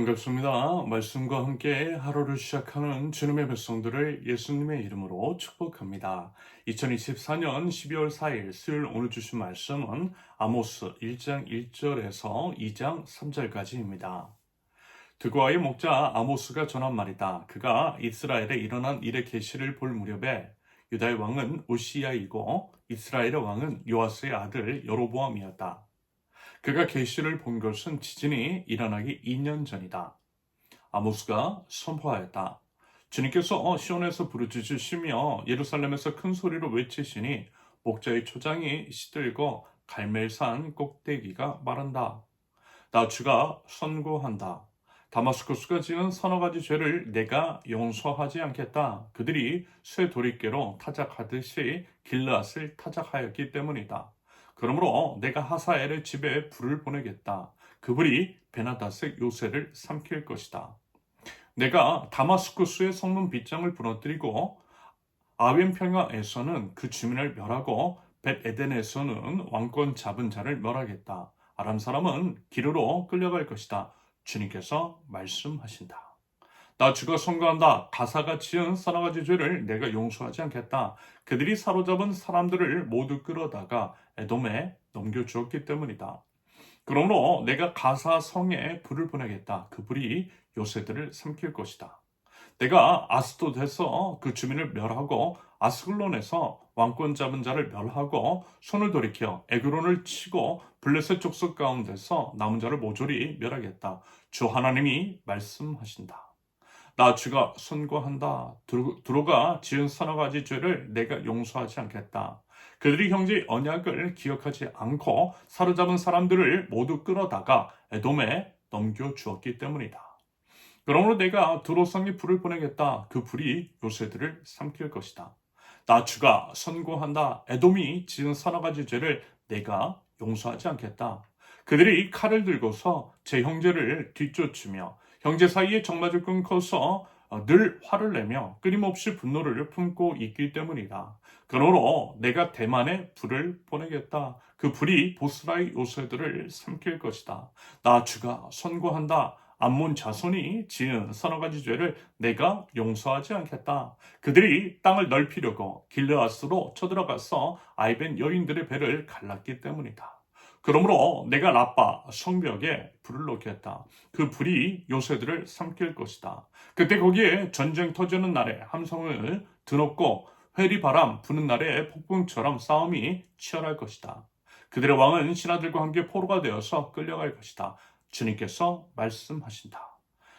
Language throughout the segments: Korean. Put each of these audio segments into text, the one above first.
반갑습니다. 말씀과 함께 하루를 시작하는 주님의 백성들을 예수님의 이름으로 축복합니다. 2024년 12월 4일 수요일 오늘 주신 말씀은 아모스 1장 1절에서 2장 3절까지입니다. 드고아의 목자 아모스가 전한 말이다. 그가 이스라엘에 일어난 일의 계시를 볼 무렵에 유다의 왕은 우시야이고 이스라엘의 왕은 요아스의 아들 여로보암이었다. 그가 계시를 본 것은 지진이 일어나기 2년 전이다. 아모스가 선포하였다. 주님께서 시온에서 부르짖으시며 예루살렘에서 큰 소리로 외치시니 목자의 초장이 시들고 갈멜산 꼭대기가 마른다. 나 주가 선고한다. 다마스쿠스가 지은 서너 가지 죄를 내가 용서하지 않겠다. 그들이 쇠 도리깨로 타작하듯이 길르앗을 타작하였기 때문이다. 그러므로 내가 하사엘의 집에 불을 보내겠다. 그 불이 베나닷의 요새를 삼킬 것이다. 내가 다마스쿠스의 성문 빗장을 부러뜨리고 아웬 평야에서는 그 주민을 멸하고 벳에덴에서는 왕권 잡은 자를 멸하겠다. 아람 사람은 기르로 끌려갈 것이다. 주님께서 말씀하신다. 나 주가 선고한다. 가사가 지은 서너 가지 죄를 내가 용서하지 않겠다. 그들이 사로잡은 사람들을 모두 끌어다가 에돔에 넘겨주었기 때문이다. 그러므로 내가 가사 성에 불을 보내겠다. 그 불이 요새들을 삼킬 것이다. 내가 아스돗에서 그 주민을 멸하고 아스글론에서 왕권 잡은 자를 멸하고 손을 돌이켜 에그론을 치고 블레셋 족속 가운데서 남은 자를 모조리 멸하겠다. 주 하나님이 말씀하신다. 나 주가 선고한다. 두로가 지은 서너 가지 죄를 내가 용서하지 않겠다. 그들이 형제의 언약을 기억하지 않고 사로잡은 사람들을 모두 끌어다가 에돔에 넘겨주었기 때문이다. 그러므로 내가 두로성에 불을 보내겠다. 그 불이 요새들을 삼킬 것이다. 나 주가 선고한다. 에돔이 지은 서너 가지 죄를 내가 용서하지 않겠다. 그들이 칼을 들고서 제 형제를 뒤쫓으며 형제 사이에 정맞을 끊고서 늘 화를 내며 끊임없이 분노를 품고 있기 때문이다. 그러므로 내가 대만에 불을 보내겠다. 그 불이 보스라의 요새들을 삼킬 것이다. 나 주가 선고한다. 암몬 자손이 지은 서너 가지 죄를 내가 용서하지 않겠다. 그들이 땅을 넓히려고 길르앗으로 쳐들어가서 아이벤 여인들의 배를 갈랐기 때문이다. 그러므로 내가 라빠 성벽에 불을 놓겠다. 그 불이 요새들을 삼킬 것이다. 그때 거기에 전쟁 터지는 날에 함성을 드높고 회리바람 부는 날에 폭풍처럼 싸움이 치열할 것이다. 그들의 왕은 신하들과 함께 포로가 되어서 끌려갈 것이다. 주님께서 말씀하신다.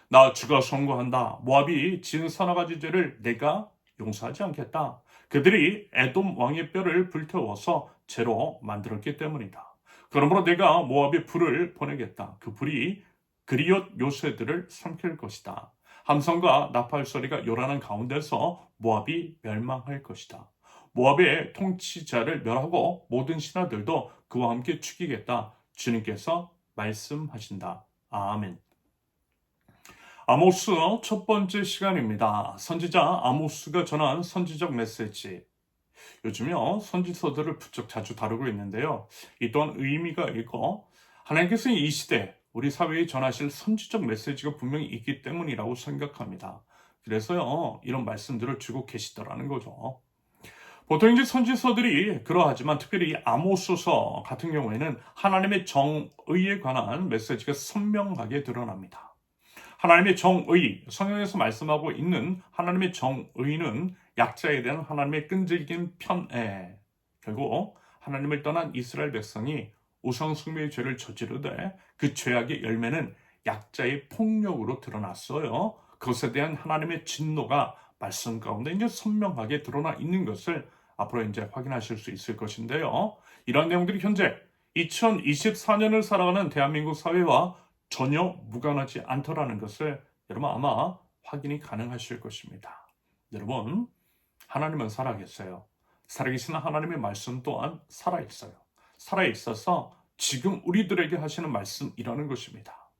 나 주가 선고한다. 모압이 지은 서너 가지 죄를 내가 용서하지 않겠다. 그들이 에돔 왕의 뼈를 불태워서 죄로 만들었기 때문이다. 그러므로 내가 모압에 불을 보내겠다. 그 불이 그리옷 요새들을 삼킬 것이다. 함성과 나팔 소리가 요란한 가운데서 모압이 멸망할 것이다. 모압의 통치자를 멸하고 모든 신하들도 그와 함께 죽이겠다. 주님께서 말씀하신다. 아멘. 아모스 첫 번째 시간입니다. 선지자 아모스가 전한 선지적 메시지. 요즘요 선지서들을 부쩍 자주 다루고 있는데요. 이 또한 의미가 있고 하나님께서 이 시대 우리 사회에 전하실 선지적 메시지가 분명히 있기 때문이라고 생각합니다. 그래서요 이런 말씀들을 주고 계시더라는 거죠. 보통 이제 선지서들이 그러하지만 특별히 아모스서 같은 경우에는 하나님의 정의에 관한 메시지가 선명하게 드러납니다. 하나님의 정의, 성경에서 말씀하고 있는 하나님의 정의는 약자에 대한 하나님의 끈질긴 편애. 결국 하나님을 떠난 이스라엘 백성이 우상숭배의 죄를 저지르되 그 죄악의 열매는 약자의 폭력으로 드러났어요. 그것에 대한 하나님의 진노가 말씀 가운데 이제 선명하게 드러나 있는 것을 앞으로 이제 확인하실 수 있을 것인데요. 이런 내용들이 현재 2024년을 살아가는 대한민국 사회와 전혀 무관하지 않더라는 것을 여러분 아마 확인이 가능하실 것입니다. 여러분, 하나님은 살아계세요. 살아계신 하나님의 말씀 또한 살아있어요. 살아있어서 지금 우리들에게 하시는 말씀이라는 것입니다.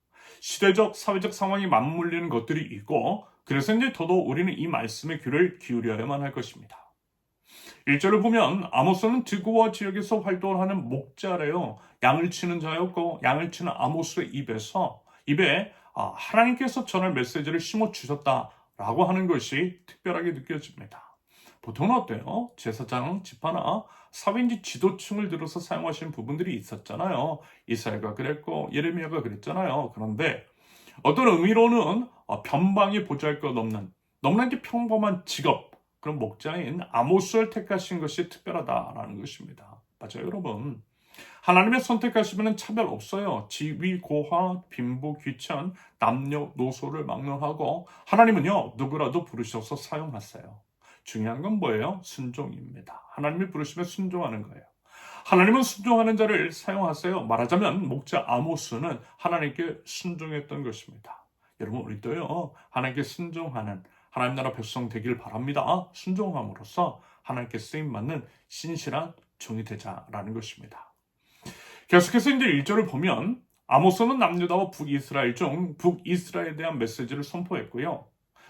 시대적, 사회적 상황이 맞물리는 것들이 있고 그래서 이제 더더욱 우리는 이 말씀에 귀를 기울여야만 할 것입니다. 1절을 보면 아모스는 드고와 지역에서 활동을 하는 목자래요. 양을 치는 자였고 양을 치는 아모스의 입에 하나님께서 전할 메시지를 심어 주셨다라고 하는 것이 특별하게 느껴집니다. 보통은 어때요? 제사장, 지파나 사회인지 지도층을 들어서 사용하시는 부분들이 있었잖아요. 이사야가 그랬고 예레미야가 그랬잖아요. 그런데 어떤 의미로는 변방이 보잘것없는 너무나 이제 평범한 직업, 그런 목자인 아모스를 택하신 것이 특별하다라는 것입니다. 맞아요, 여러분. 하나님의 선택하시면 차별 없어요. 지위, 고하, 빈부, 귀천, 남녀노소를 막론하고 하나님은요, 누구라도 부르셔서 사용하세요. 중요한 건 뭐예요? 순종입니다. 하나님이 부르시면 순종하는 거예요. 하나님은 순종하는 자를 사용하세요. 말하자면 목자 아모스는 하나님께 순종했던 것입니다. 여러분, 우리도요, 하나님께 순종하는 하나님 나라 백성 되길 바랍니다. 순종함으로써 하나님께 쓰임받는 신실한 종이 되자라는 것입니다. 계속해서 이제 1절을 보면 아모스는 남유다와 북이스라엘 중 북이스라엘에 대한 메시지를 선포했고요.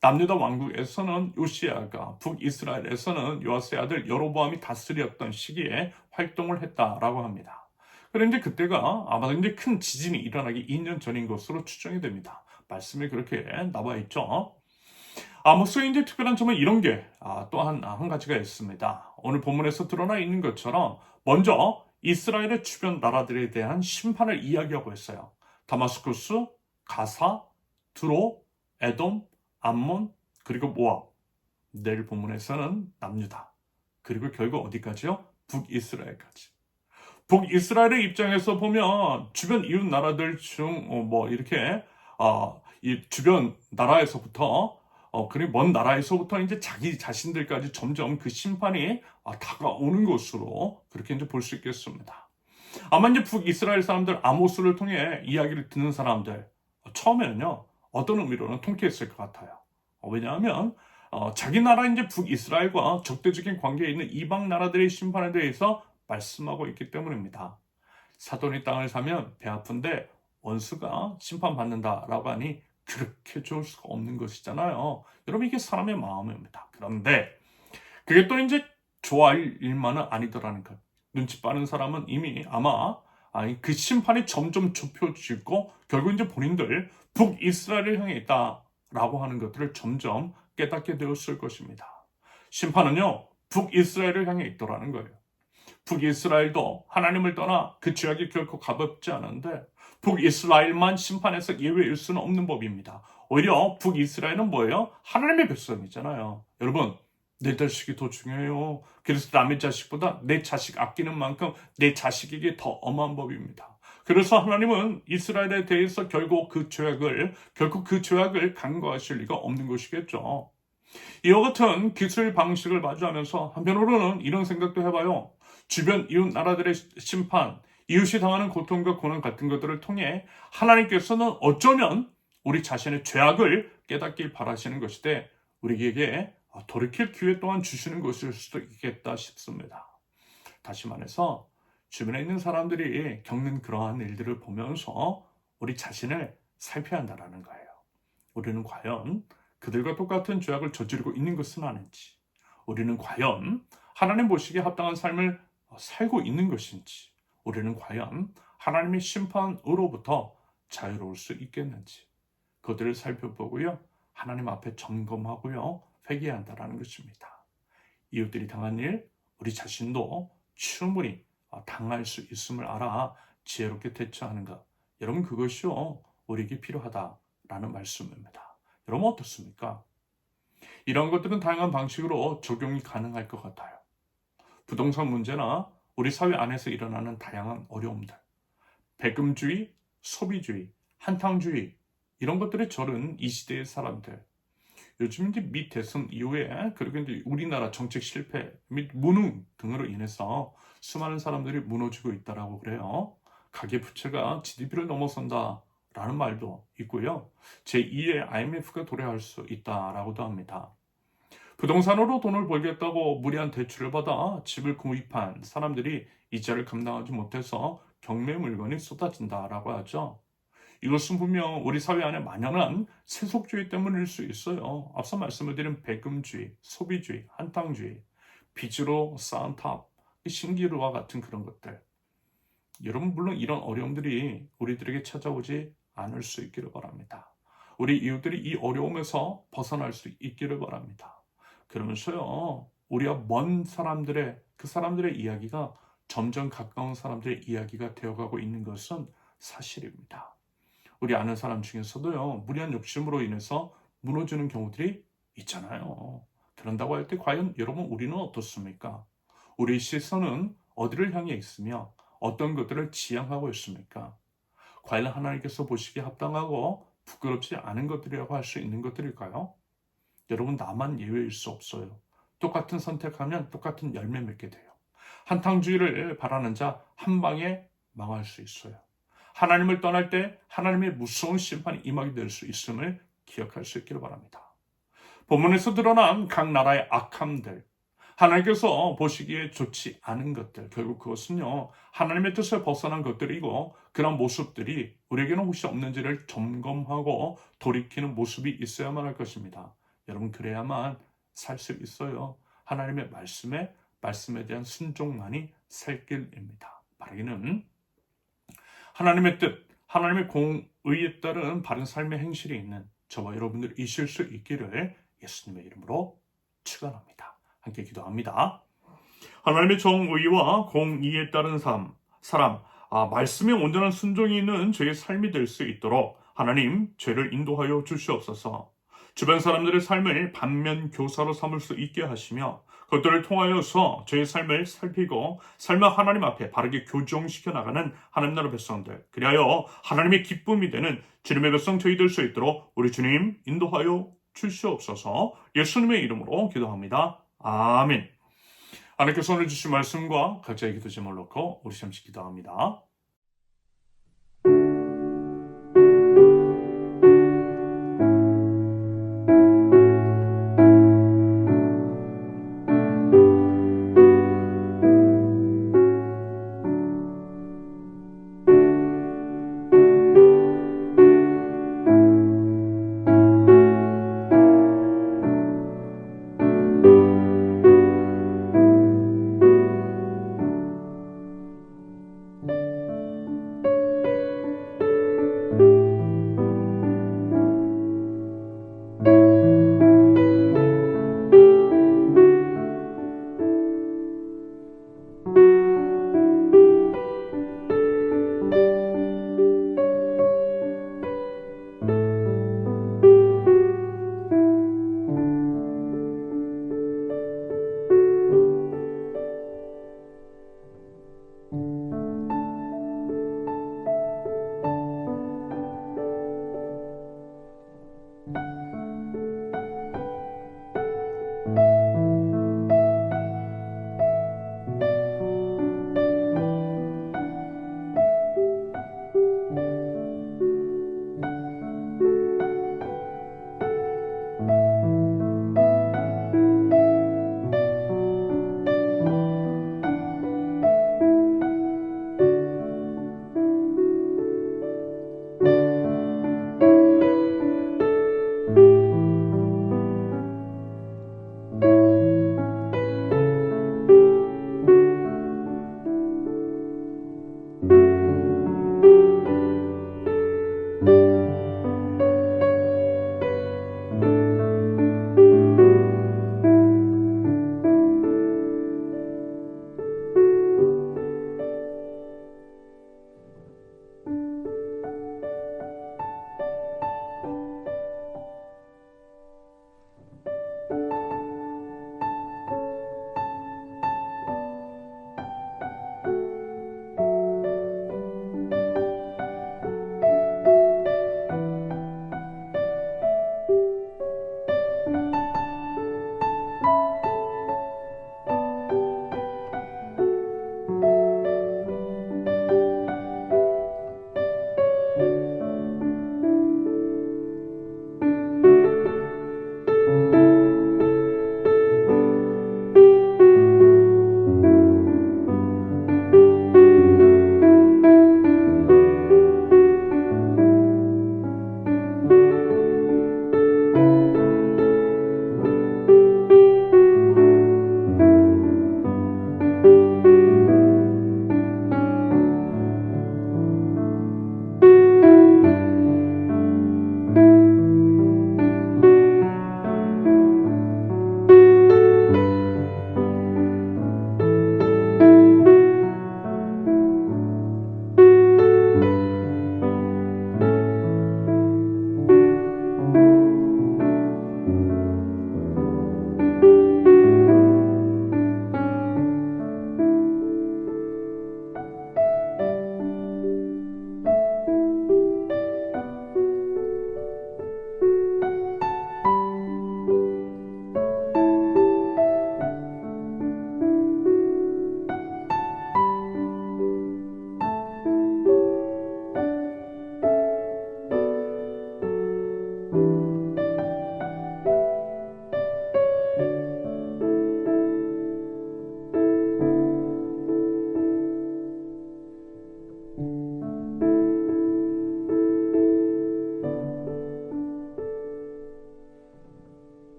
남유다 왕국에서는 요시야가, 북이스라엘에서는 요아스의 아들 여로보암이 다스렸던 시기에 활동을 했다라고 합니다. 그런데 그때가 아마도 이제 큰 지진이 일어나기 2년 전인 것으로 추정이 됩니다. 말씀이 그렇게 나와 있죠. 아모스의 이제 특별한 점은 이런 게 또 한 가지가 있습니다. 오늘 본문에서 드러나 있는 것처럼 먼저 이스라엘의 주변 나라들에 대한 심판을 이야기하고 있어요. 다마스쿠스, 가사, 두로, 에돔, 암몬, 그리고 모압. 내일 본문에서는 남유다. 그리고 결국 어디까지요? 북이스라엘까지. 북이스라엘의 입장에서 보면 주변 이웃 나라들 중 이렇게 이 주변 나라에서부터 그리고 먼 나라에서부터 이제 자기 자신들까지 점점 그 심판이 다가오는 것으로 그렇게 이제 볼 수 있겠습니다. 아마 이제 북이스라엘 사람들 아모스를 통해 이야기를 듣는 사람들 처음에는요 어떤 의미로는 통쾌했을 것 같아요. 왜냐하면 자기 나라 이제 북이스라엘과 적대적인 관계에 있는 이방 나라들의 심판에 대해서 말씀하고 있기 때문입니다. 사돈이 땅을 사면 배 아픈데 원수가 심판받는다라고 하니 그렇게 좋을 수가 없는 것이잖아요. 여러분 이게 사람의 마음입니다. 그런데 그게 또 이제 좋아할 일만은 아니더라는 것. 눈치 빠른 사람은 이미 아마 그 심판이 점점 좁혀지고 결국 이제 본인들 북이스라엘을 향해 있다라고 하는 것들을 점점 깨닫게 되었을 것입니다. 심판은요 북이스라엘을 향해 있더라는 거예요. 북이스라엘도 하나님을 떠나 그 죄악이 결코 가볍지 않은데 북이스라엘만 심판에서 예외일 수는 없는 법입니다. 오히려 북이스라엘은 뭐예요? 하나님의 백성이잖아요. 여러분 내 자식이 더 중요해요. 그래서 남의 자식보다 내 자식 아끼는 만큼 내 자식에게 더 엄한 법입니다. 그래서 하나님은 이스라엘에 대해서 결국 그 죄악을 간과하실 리가 없는 것이겠죠. 이와 같은 기술 방식을 마주하면서 한편으로는 이런 생각도 해봐요. 주변 이웃 나라들의 심판, 이웃이 당하는 고통과 고난 같은 것들을 통해 하나님께서는 어쩌면 우리 자신의 죄악을 깨닫길 바라시는 것이되 우리에게 돌이킬 기회 또한 주시는 것일 수도 있겠다 싶습니다. 다시 말해서 주변에 있는 사람들이 겪는 그러한 일들을 보면서 우리 자신을 살펴야 한다는 거예요. 우리는 과연 그들과 똑같은 죄악을 저지르고 있는 것은 아닌지, 우리는 과연 하나님 보시기에 합당한 삶을 살고 있는 것인지, 우리는 과연 하나님의 심판으로부터 자유로울 수 있겠는지 그들을 살펴보고요. 하나님 앞에 점검하고요. 회개해야 한다는 것입니다. 이웃들이 당한 일, 우리 자신도 충분히 당할 수 있음을 알아 지혜롭게 대처하는 것. 여러분 그것이요. 우리에게 필요하다라는 말씀입니다. 여러분 어떻습니까? 이런 것들은 다양한 방식으로 적용이 가능할 것 같아요. 부동산 문제나 우리 사회 안에서 일어나는 다양한 어려움들, 배금주의, 소비주의, 한탕주의 이런 것들에 절은 이 시대의 사람들. 요즘 이제 미 대선 이후에 그리고 이제 우리나라 정책 실패 및 무능 등으로 인해서 수많은 사람들이 무너지고 있다라고 그래요. 가계 부채가 GDP를 넘어선다라는 말도 있고요. 제2의 IMF가 도래할 수 있다라고도 합니다. 부동산으로 돈을 벌겠다고 무리한 대출을 받아 집을 구입한 사람들이 이자를 감당하지 못해서 경매 물건이 쏟아진다라고 하죠. 이것은 분명 우리 사회 안에 만연한 세속주의 때문일 수 있어요. 앞서 말씀을 드린 배금주의, 소비주의, 한탕주의, 빚으로 쌓은 탑, 신기루와 같은 그런 것들. 여러분 물론 이런 어려움들이 우리들에게 찾아오지 않을 수 있기를 바랍니다. 우리 이웃들이 이 어려움에서 벗어날 수 있기를 바랍니다. 그러면서요, 우리와 먼 사람들의, 그 사람들의 이야기가 점점 가까운 사람들의 이야기가 되어가고 있는 것은 사실입니다. 우리 아는 사람 중에서도요, 무리한 욕심으로 인해서 무너지는 경우들이 있잖아요. 그런다고 할 때 과연 여러분 우리는 어떻습니까? 우리 시선은 어디를 향해 있으며 어떤 것들을 지향하고 있습니까? 과연 하나님께서 보시기에 합당하고 부끄럽지 않은 것들이라고 할 수 있는 것들일까요? 여러분 나만 예외일 수 없어요. 똑같은 선택하면 똑같은 열매 맺게 돼요. 한탕주의를 바라는 자 한 방에 망할 수 있어요. 하나님을 떠날 때 하나님의 무서운 심판이 임하게 될 수 있음을 기억할 수 있기를 바랍니다. 본문에서 드러난 각 나라의 악함들, 하나님께서 보시기에 좋지 않은 것들, 결국 그것은요, 하나님의 뜻을 벗어난 것들이고, 그런 모습들이 우리에게는 혹시 없는지를 점검하고 돌이키는 모습이 있어야만 할 것입니다. 여러분, 그래야만 살 수 있어요. 하나님의 말씀에 대한 순종만이 살 길입니다. 바라기는 하나님의 뜻, 하나님의 공의에 따른 바른 삶의 행실이 있는 저와 여러분들이실 수 있기를 예수님의 이름으로 축원합니다. 함께 기도합니다. 하나님의 정의와 공의에 따른 사람, 말씀에 온전한 순종이 있는 저의 삶이 될 수 있도록 하나님 죄를 인도하여 주시옵소서. 주변 사람들의 삶을 반면 교사로 삼을 수 있게 하시며 그것들을 통하여서 저의 삶을 살피고 삶을 하나님 앞에 바르게 교정시켜 나가는 하나님 나라 백성들, 그리하여 하나님의 기쁨이 되는 주님의 백성 저희 될 수 있도록 우리 주님 인도하여 주시옵소서. 예수님의 이름으로 기도합니다. 아멘. 하나님께서 오늘 주신 말씀과 각자의 기도 제목을 놓고 우리 잠시 기도합니다.